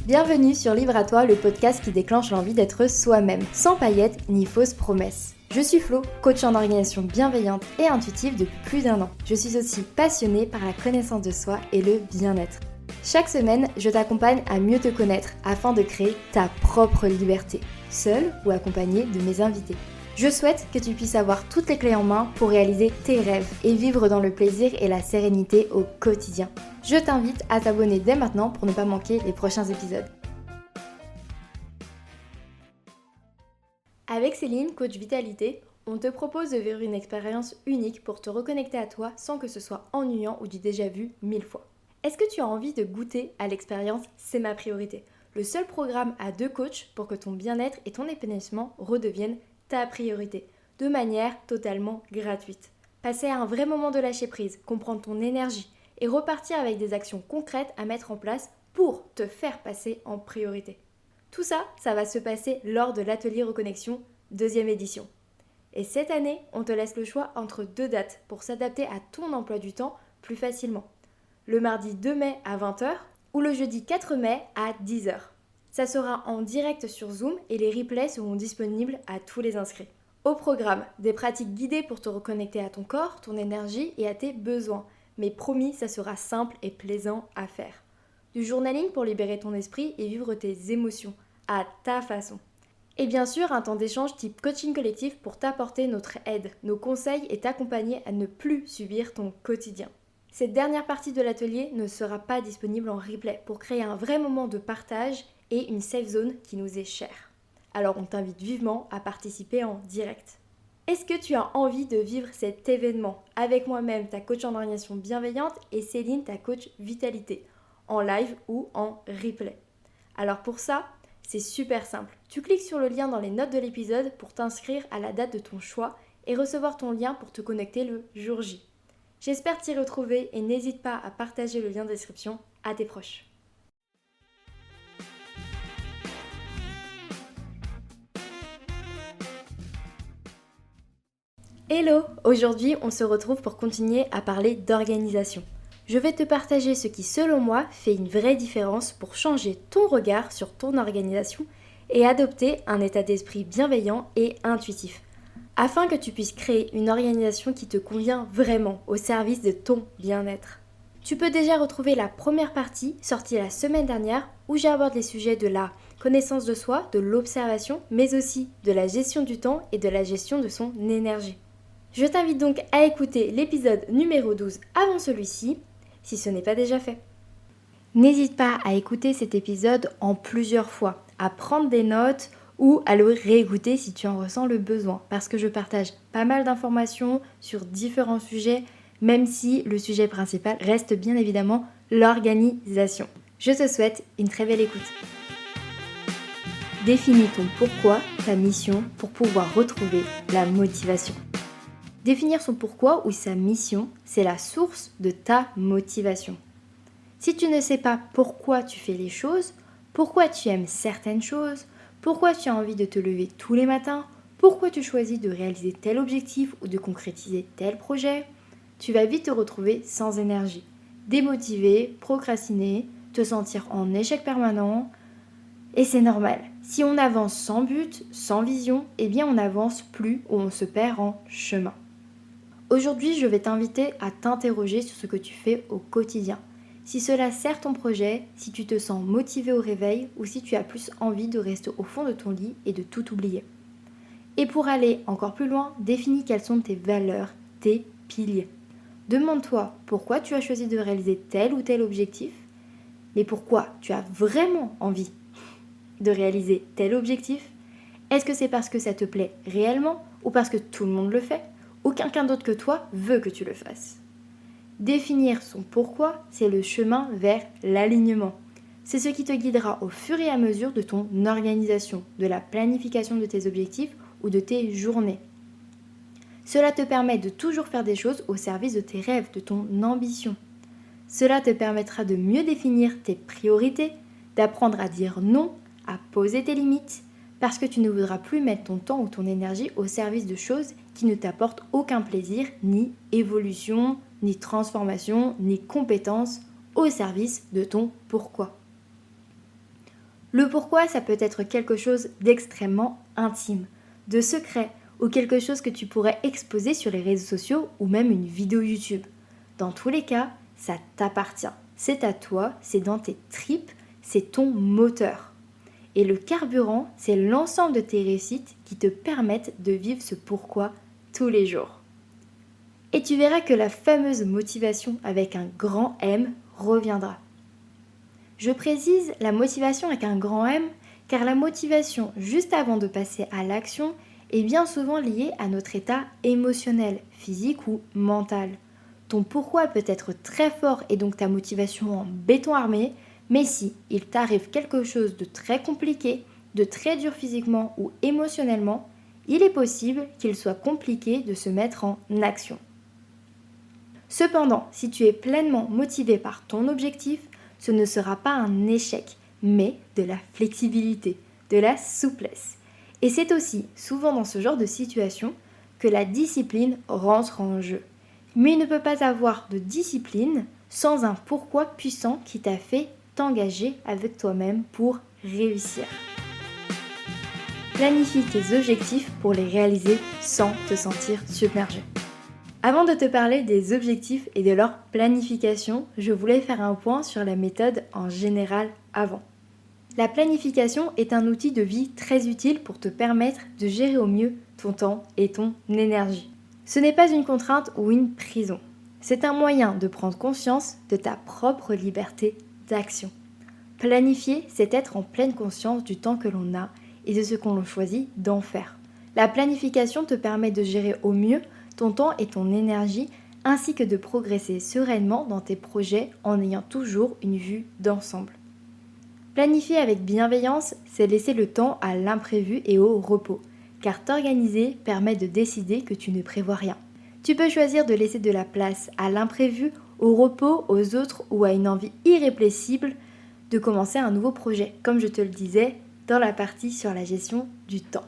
Bienvenue sur Libre à toi, le podcast qui déclenche l'envie d'être soi-même, sans paillettes ni fausses promesses. Je suis Flo, coach en organisation bienveillante et intuitive depuis plus d'1 an. Je suis aussi passionnée par la connaissance de soi et le bien-être. Chaque semaine, je t'accompagne à mieux te connaître afin de créer ta propre liberté, seule ou accompagnée de mes invités. Je souhaite que tu puisses avoir toutes les clés en main pour réaliser tes rêves et vivre dans le plaisir et la sérénité au quotidien. Je t'invite à t'abonner dès maintenant pour ne pas manquer les prochains épisodes. Avec Céline, coach vitalité, on te propose de vivre une expérience unique pour te reconnecter à toi sans que ce soit ennuyant ou du déjà vu 1000 fois. Est-ce que tu as envie de goûter à l'expérience C'est ma priorité, le seul programme à 2 coachs pour que ton bien-être et ton épanouissement redeviennent ta priorité, de manière totalement gratuite. Passer à un vrai moment de lâcher prise, comprendre ton énergie et repartir avec des actions concrètes à mettre en place pour te faire passer en priorité. Tout ça, ça va se passer lors de l'atelier Reconnexion 2e édition. Et cette année, on te laisse le choix entre 2 dates pour s'adapter à ton emploi du temps plus facilement. Le mardi 2 mai à 20h ou le jeudi 4 mai à 10h. Ça sera en direct sur Zoom et les replays seront disponibles à tous les inscrits. Au programme, des pratiques guidées pour te reconnecter à ton corps, ton énergie et à tes besoins. Mais promis, ça sera simple et plaisant à faire. Du journaling pour libérer ton esprit et vivre tes émotions à ta façon. Et bien sûr, un temps d'échange type coaching collectif pour t'apporter notre aide, nos conseils et t'accompagner à ne plus subir ton quotidien. Cette dernière partie de l'atelier ne sera pas disponible en replay pour créer un vrai moment de partage et une safe zone qui nous est chère. Alors on t'invite vivement à participer en direct. Est-ce que tu as envie de vivre cet événement avec moi-même, ta coach en organisation bienveillante, et Céline, ta coach vitalité, en live ou en replay? Alors pour ça, c'est super simple. Tu cliques sur le lien dans les notes de l'épisode pour t'inscrire à la date de ton choix et recevoir ton lien pour te connecter le jour J. J'espère t'y retrouver et n'hésite pas à partager le lien de description à tes proches. Hello! Aujourd'hui, on se retrouve pour continuer à parler d'organisation. Je vais te partager ce qui, selon moi, fait une vraie différence pour changer ton regard sur ton organisation et adopter un état d'esprit bienveillant et intuitif, afin que tu puisses créer une organisation qui te convient vraiment au service de ton bien-être. Tu peux déjà retrouver la première partie, sortie la semaine dernière, où j'aborde les sujets de la connaissance de soi, de l'observation, mais aussi de la gestion du temps et de la gestion de son énergie. Je t'invite donc à écouter l'épisode numéro 12 avant celui-ci, si ce n'est pas déjà fait. N'hésite pas à écouter cet épisode en plusieurs fois, à prendre des notes ou à le réécouter si tu en ressens le besoin, parce que je partage pas mal d'informations sur différents sujets, même si le sujet principal reste bien évidemment l'organisation. Je te souhaite une très belle écoute. Définis ton pourquoi, ta mission, pour pouvoir retrouver la motivation. Définir son pourquoi ou sa mission, c'est la source de ta motivation. Si tu ne sais pas pourquoi tu fais les choses, pourquoi tu aimes certaines choses, pourquoi tu as envie de te lever tous les matins, pourquoi tu choisis de réaliser tel objectif ou de concrétiser tel projet, tu vas vite te retrouver sans énergie, démotivé, procrastiner, te sentir en échec permanent. Et c'est normal. Si on avance sans but, sans vision, eh bien on n'avance plus ou on se perd en chemin. Aujourd'hui, je vais t'inviter à t'interroger sur ce que tu fais au quotidien. Si cela sert ton projet, si tu te sens motivé au réveil ou si tu as plus envie de rester au fond de ton lit et de tout oublier. Et pour aller encore plus loin, définis quelles sont tes valeurs, tes piliers. Demande-toi pourquoi tu as choisi de réaliser tel ou tel objectif, mais pourquoi tu as vraiment envie de réaliser tel objectif. Est-ce que c'est parce que ça te plaît réellement ou parce que tout le monde le fait ou quelqu'un d'autre que toi veut que tu le fasses? Définir son pourquoi, c'est le chemin vers l'alignement. C'est ce qui te guidera au fur et à mesure de ton organisation, de la planification de tes objectifs ou de tes journées. Cela te permet de toujours faire des choses au service de tes rêves, de ton ambition. Cela te permettra de mieux définir tes priorités, d'apprendre à dire non, à poser tes limites, parce que tu ne voudras plus mettre ton temps ou ton énergie au service de choses qui ne t'apportent aucun plaisir, ni évolution, ni transformation, ni compétence au service de ton pourquoi. Le pourquoi, ça peut être quelque chose d'extrêmement intime, de secret, ou quelque chose que tu pourrais exposer sur les réseaux sociaux ou même une vidéo YouTube. Dans tous les cas, ça t'appartient. C'est à toi, c'est dans tes tripes, c'est ton moteur. Et le carburant, c'est l'ensemble de tes réussites qui te permettent de vivre ce pourquoi tous les jours. Et tu verras que la fameuse motivation avec un grand M reviendra. Je précise la motivation avec un grand M car la motivation juste avant de passer à l'action est bien souvent liée à notre état émotionnel, physique ou mental. Ton pourquoi peut être très fort et donc ta motivation en béton armé, mais si il t'arrive quelque chose de très compliqué, de très dur physiquement ou émotionnellement, il est possible qu'il soit compliqué de se mettre en action. Cependant, si tu es pleinement motivé par ton objectif, ce ne sera pas un échec, mais de la flexibilité, de la souplesse. Et c'est aussi souvent dans ce genre de situation que la discipline rentre en jeu. Mais il ne peut pas avoir de discipline sans un pourquoi puissant qui t'a fait t'engager avec toi-même pour réussir. Planifie tes objectifs pour les réaliser sans te sentir submergé. Avant de te parler des objectifs et de leur planification, je voulais faire un point sur la méthode en général avant. La planification est un outil de vie très utile pour te permettre de gérer au mieux ton temps et ton énergie. Ce n'est pas une contrainte ou une prison. C'est un moyen de prendre conscience de ta propre liberté d'action. Planifier, c'est être en pleine conscience du temps que l'on a et de ce qu'on choisit d'en faire. La planification te permet de gérer au mieux ton temps et ton énergie, ainsi que de progresser sereinement dans tes projets en ayant toujours une vue d'ensemble. Planifier avec bienveillance, c'est laisser le temps à l'imprévu et au repos, car t'organiser permet de décider que tu ne prévois rien. Tu peux choisir de laisser de la place à l'imprévu, au repos, aux autres ou à une envie irrépressible de commencer un nouveau projet, comme je te le disais dans la partie sur la gestion du temps.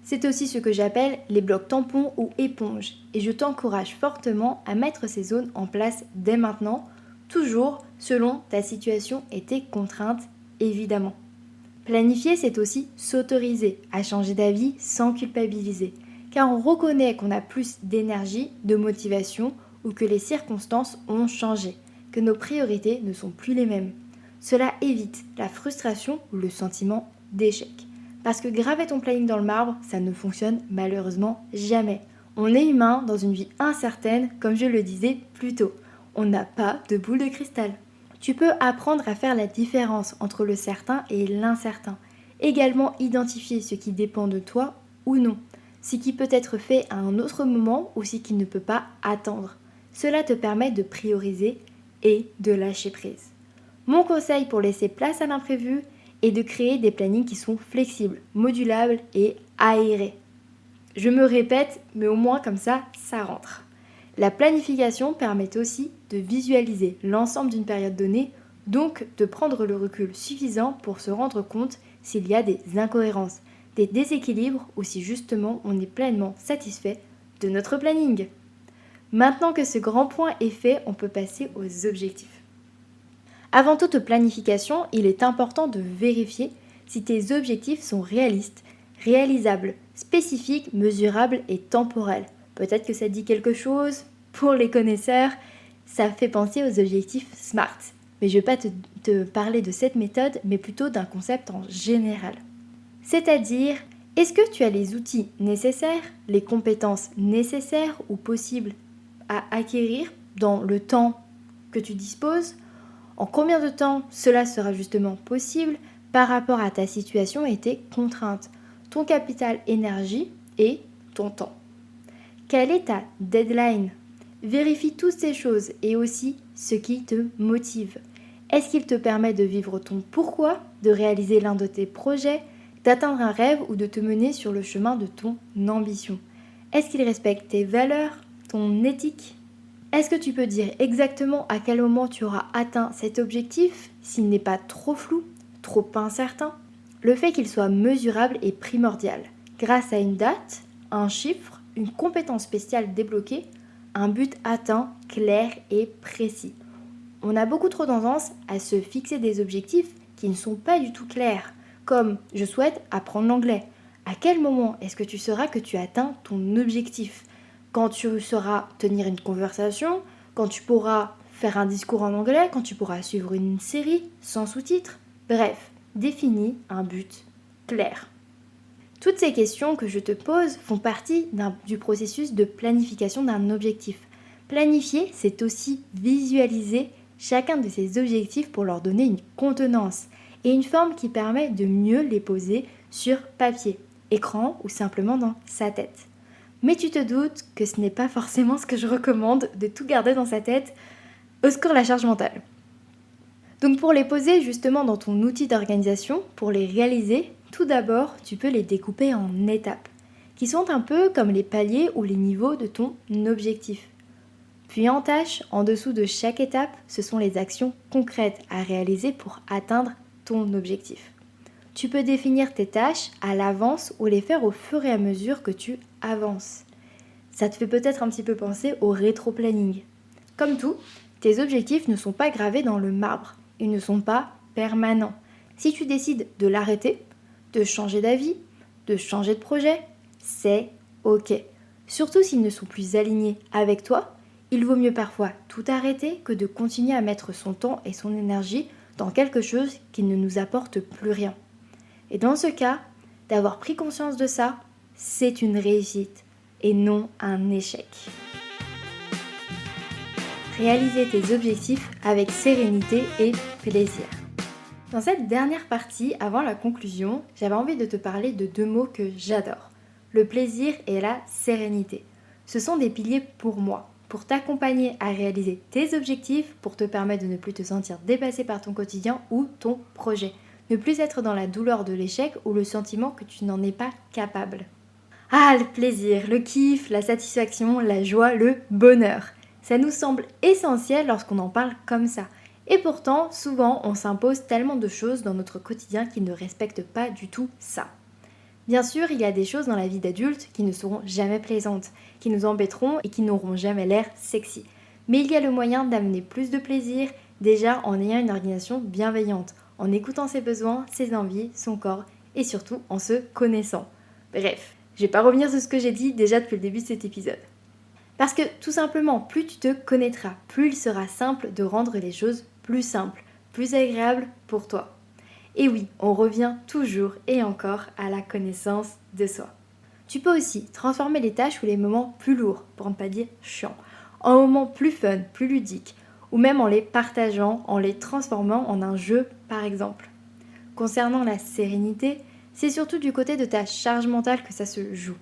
C'est aussi ce que j'appelle les blocs tampons ou éponges, et je t'encourage fortement à mettre ces zones en place dès maintenant, toujours selon ta situation et tes contraintes, évidemment. Planifier, c'est aussi s'autoriser à changer d'avis sans culpabiliser, car on reconnaît qu'on a plus d'énergie, de motivation, ou que les circonstances ont changé, que nos priorités ne sont plus les mêmes. Cela évite la frustration ou le sentiment d'échec. Parce que graver ton planning dans le marbre, ça ne fonctionne malheureusement jamais. On est humain dans une vie incertaine, comme je le disais plus tôt. On n'a pas de boule de cristal. Tu peux apprendre à faire la différence entre le certain et l'incertain. Également identifier ce qui dépend de toi ou non. Ce qui peut être fait à un autre moment ou ce qui ne peut pas attendre. Cela te permet de prioriser et de lâcher prise. Mon conseil pour laisser place à l'imprévu est de créer des plannings qui sont flexibles, modulables et aérés. Je me répète, mais au moins comme ça rentre. La planification permet aussi de visualiser l'ensemble d'une période donnée, donc de prendre le recul suffisant pour se rendre compte s'il y a des incohérences, des déséquilibres ou si justement on est pleinement satisfait de notre planning. Maintenant que ce grand point est fait, on peut passer aux objectifs. Avant toute planification, il est important de vérifier si tes objectifs sont réalistes, réalisables, spécifiques, mesurables et temporels. Peut-être que ça dit quelque chose. Pour les connaisseurs, ça fait penser aux objectifs SMART. Mais je ne vais pas te parler de cette méthode, mais plutôt d'un concept en général. C'est-à-dire, est-ce que tu as les outils nécessaires, les compétences nécessaires ou possibles à acquérir dans le temps que tu disposes? En combien de temps cela sera justement possible par rapport à ta situation et tes contraintes, ton capital énergie et ton temps? Quelle est ta deadline? Vérifie toutes ces choses et aussi ce qui te motive. Est-ce qu'il te permet de vivre ton pourquoi, de réaliser l'un de tes projets, d'atteindre un rêve ou de te mener sur le chemin de ton ambition? Est-ce qu'il respecte tes valeurs, ton éthique? Est-ce que tu peux dire exactement à quel moment tu auras atteint cet objectif s'il n'est pas trop flou, trop incertain? Le fait qu'il soit mesurable est primordial. Grâce à une date, un chiffre, une compétence spéciale débloquée, un but atteint, clair et précis. On a beaucoup trop tendance à se fixer des objectifs qui ne sont pas du tout clairs. comme je souhaite apprendre l'anglais. À quel moment est-ce que tu sauras que tu as atteint ton objectif? Quand tu sauras tenir une conversation, quand tu pourras faire un discours en anglais, quand tu pourras suivre une série sans sous-titres. Bref, définis un but clair. Toutes ces questions que je te pose font partie du processus de planification d'un objectif. Planifier, c'est aussi visualiser chacun de ces objectifs pour leur donner une contenance et une forme qui permet de mieux les poser sur papier, écran ou simplement dans sa tête. Mais tu te doutes que ce n'est pas forcément ce que je recommande de tout garder dans sa tête. Au secours la charge mentale. Donc pour les poser justement dans ton outil d'organisation, pour les réaliser, tout d'abord tu peux les découper en étapes, qui sont un peu comme les paliers ou les niveaux de ton objectif. Puis en tâche, en dessous de chaque étape, ce sont les actions concrètes à réaliser pour atteindre ton objectif. Tu peux définir tes tâches à l'avance ou les faire au fur et à mesure que tu avances. Ça te fait peut-être un petit peu penser au rétro-planning. Comme tout, tes objectifs ne sont pas gravés dans le marbre, ils ne sont pas permanents. Si tu décides de l'arrêter, de changer d'avis, de changer de projet, c'est ok. Surtout s'ils ne sont plus alignés avec toi, il vaut mieux parfois tout arrêter que de continuer à mettre son temps et son énergie dans quelque chose qui ne nous apporte plus rien. Et dans ce cas, d'avoir pris conscience de ça, c'est une réussite et non un échec. Réaliser tes objectifs avec sérénité et plaisir. Dans cette dernière partie, avant la conclusion, j'avais envie de te parler de deux mots que j'adore. Le plaisir et la sérénité. Ce sont des piliers pour moi, pour t'accompagner à réaliser tes objectifs, pour te permettre de ne plus te sentir dépassé par ton quotidien ou ton projet. Ne plus être dans la douleur de l'échec ou le sentiment que tu n'en es pas capable. Ah, le plaisir, le kiff, la satisfaction, la joie, le bonheur. Ça nous semble essentiel lorsqu'on en parle comme ça. Et pourtant, souvent, on s'impose tellement de choses dans notre quotidien qui ne respectent pas du tout ça. Bien sûr, il y a des choses dans la vie d'adulte qui ne seront jamais plaisantes, qui nous embêteront et qui n'auront jamais l'air sexy. Mais il y a le moyen d'amener plus de plaisir, déjà en ayant une organisation bienveillante, en écoutant ses besoins, ses envies, son corps et surtout en se connaissant. Bref, je vais pas revenir sur ce que j'ai dit déjà depuis le début de cet épisode. Parce que tout simplement, plus tu te connaîtras, plus il sera simple de rendre les choses plus simples, plus agréables pour toi. Et oui, on revient toujours et encore à la connaissance de soi. Tu peux aussi transformer les tâches ou les moments plus lourds, pour ne pas dire chiants, en moments plus fun, plus ludiques, ou même en les partageant, en les transformant en un jeu par exemple. Concernant la sérénité, c'est surtout du côté de ta charge mentale que ça se joue.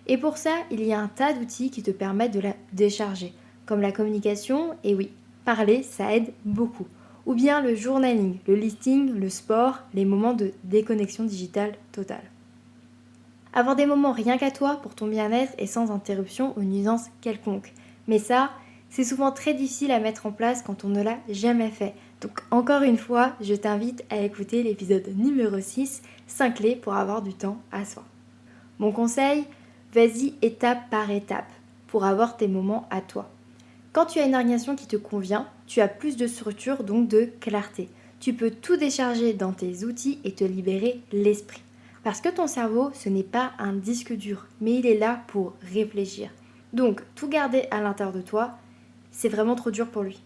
Et pour ça, il y a un tas d'outils qui te permettent de la décharger, comme la communication, et oui, parler, ça aide beaucoup. Ou bien le journaling, le listing, le sport, les moments de déconnexion digitale totale. Avoir des moments rien qu'à toi pour ton bien-être et sans interruption ou nuisance quelconque. Mais ça, c'est souvent très difficile à mettre en place quand on ne l'a jamais fait. Donc encore une fois, je t'invite à écouter l'épisode numéro 6, 5 clés pour avoir du temps à soi. Mon conseil, vas-y étape par étape pour avoir tes moments à toi. Quand tu as une organisation qui te convient, tu as plus de structure, donc de clarté. Tu peux tout décharger dans tes outils et te libérer l'esprit. Parce que ton cerveau, ce n'est pas un disque dur, mais il est là pour réfléchir. Donc, tout garder à l'intérieur de toi, c'est vraiment trop dur pour lui.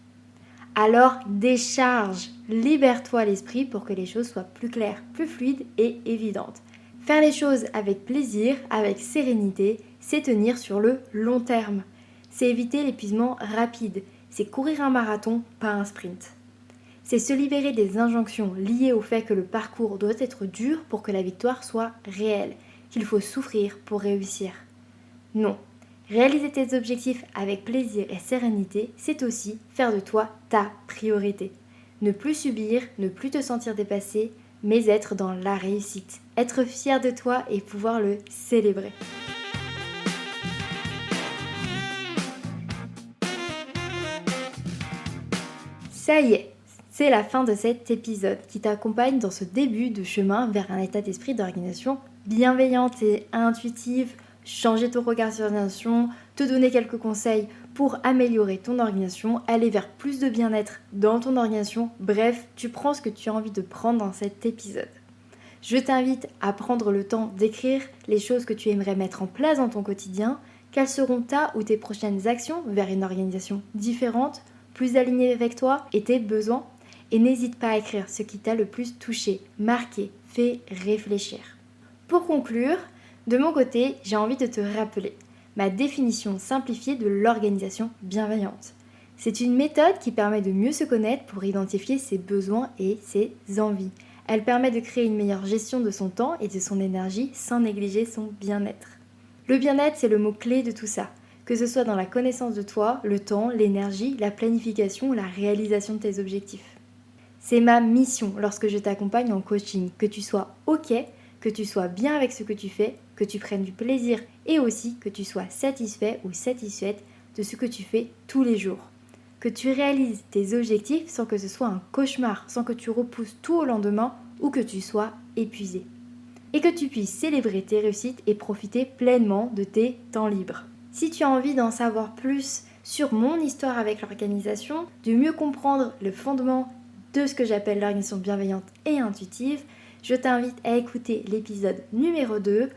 Alors, décharge, libère-toi l'esprit pour que les choses soient plus claires, plus fluides et évidentes. Faire les choses avec plaisir, avec sérénité, c'est tenir sur le long terme. C'est éviter l'épuisement rapide, c'est courir un marathon, pas un sprint. C'est se libérer des injonctions liées au fait que le parcours doit être dur pour que la victoire soit réelle, qu'il faut souffrir pour réussir. Non, réaliser tes objectifs avec plaisir et sérénité, c'est aussi faire de toi ta priorité. Ne plus subir, ne plus te sentir dépassé, mais être dans la réussite. Être fier de toi et pouvoir le célébrer. Ça y est, c'est la fin de cet épisode qui t'accompagne dans ce début de chemin vers un état d'esprit d'organisation bienveillante et intuitive, changer ton regard sur l'organisation, te donner quelques conseils pour améliorer ton organisation, aller vers plus de bien-être dans ton organisation. Bref, tu prends ce que tu as envie de prendre dans cet épisode. Je t'invite à prendre le temps d'écrire les choses que tu aimerais mettre en place dans ton quotidien, quelles seront ta ou tes prochaines actions vers une organisation différente, plus alignée avec toi et tes besoins. Et n'hésite pas à écrire ce qui t'a le plus touché, marqué, fait réfléchir. Pour conclure, de mon côté, j'ai envie de te rappeler ma définition simplifiée de l'organisation bienveillante. C'est une méthode qui permet de mieux se connaître pour identifier ses besoins et ses envies. Elle permet de créer une meilleure gestion de son temps et de son énergie sans négliger son bien-être. Le bien-être, c'est le mot-clé de tout ça, que ce soit dans la connaissance de toi, le temps, l'énergie, la planification ou la réalisation de tes objectifs. C'est ma mission lorsque je t'accompagne en coaching, que tu sois OK, que tu sois bien avec ce que tu fais, que tu prennes du plaisir et aussi que tu sois satisfait ou satisfaite de ce que tu fais tous les jours. Que tu réalises tes objectifs sans que ce soit un cauchemar, sans que tu repousses tout au lendemain ou que tu sois épuisé. Et que tu puisses célébrer tes réussites et profiter pleinement de tes temps libres. Si tu as envie d'en savoir plus sur mon histoire avec l'organisation, de mieux comprendre le fondement de ce que j'appelle l'organisation bienveillante et intuitive, je t'invite à écouter l'épisode numéro 2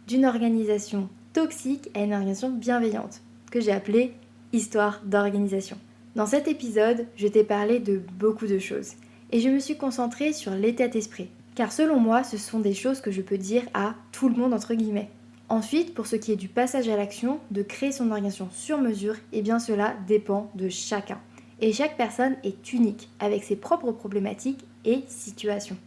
d'une organisation toxique à une organisation bienveillante, que j'ai appelé Histoire d'organisation. Dans cet épisode, je t'ai parlé de beaucoup de choses et je me suis concentrée sur l'état d'esprit, car selon moi, ce sont des choses que je peux dire à tout le monde entre guillemets. Ensuite, pour ce qui est du passage à l'action, de créer son organisation sur mesure, eh bien cela dépend de chacun. Et chaque personne est unique, avec ses propres problématiques et situations.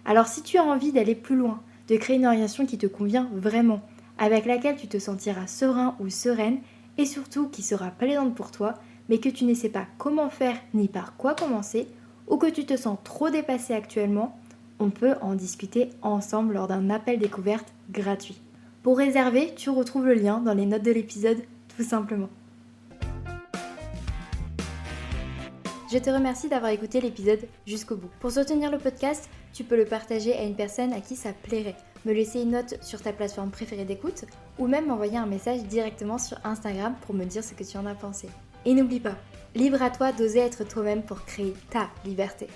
Alors si tu as envie d'aller plus loin, de créer une organisation qui te convient vraiment, avec laquelle tu te sentiras serein ou sereine, et surtout qui sera plaisante pour toi, mais que tu ne sais pas comment faire ni par quoi commencer, ou que tu te sens trop dépassé actuellement, on peut en discuter ensemble lors d'un appel découverte gratuit. Pour réserver, tu retrouves le lien dans les notes de l'épisode, tout simplement. Je te remercie d'avoir écouté l'épisode jusqu'au bout. Pour soutenir le podcast, tu peux le partager à une personne à qui ça plairait, me laisser une note sur ta plateforme préférée d'écoute ou même m'envoyer un message directement sur Instagram pour me dire ce que tu en as pensé. Et n'oublie pas, libre à toi d'oser être toi-même pour créer ta liberté.